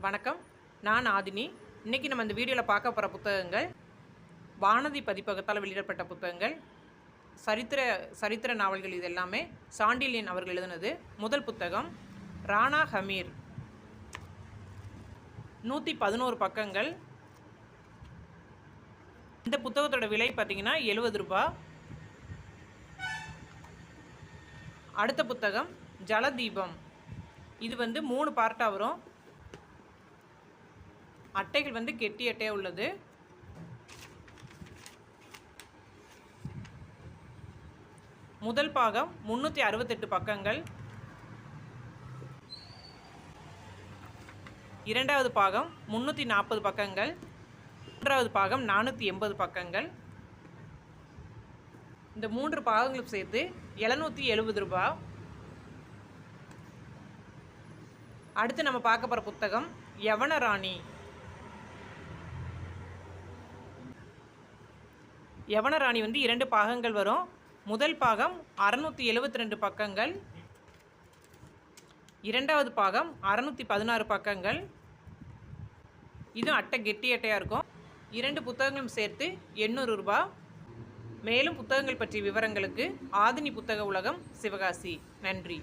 வணக்கம், நான் ஆதினி. இன்றைக்கி நம்ம இந்த வீடியோவில் பார்க்க போகிற புத்தகங்கள் வானதி பதிப்பகத்தால் வெளியிடப்பட்ட புத்தகங்கள். சரித்திர நாவல்கள். இது எல்லாமே சாண்டில்யன் அவர்கள் எழுதினது. முதல் புத்தகம் ராணா ஹமீர், 111 பக்கங்கள். இந்த புத்தகத்தோட விலை பார்த்திங்கன்னா 70 ரூபாய். அடுத்த புத்தகம் ஜலதீபம். இது 3 பார்ட்டாக வரும். அட்டைகள் கெட்டி அட்டையாக உள்ளது. முதல் பாகம் 368 பக்கங்கள். இரண்டாவது பாகம் 340 பக்கங்கள். மூன்றாவது பாகம் 480 பக்கங்கள். இந்த 3 பாகங்களும் சேர்த்து 770 ரூபாய். அடுத்து நம்ம பார்க்க போகிற புத்தகம் யவனராணி. யவனராணி 2 பாகங்கள் வரும். முதல் பாகம் 672 பக்கங்கள். இரண்டாவது பாகம் 616 பக்கங்கள். இதுவும் அட்டை கெட்டி அட்டையாக இருக்கும். 2 புத்தகங்களும் சேர்த்து 800 ரூபாய். மேலும் புத்தகங்கள் பற்றிய விவரங்களுக்கு ஆதினி புத்தக உலகம், சிவகாசி. நன்றி.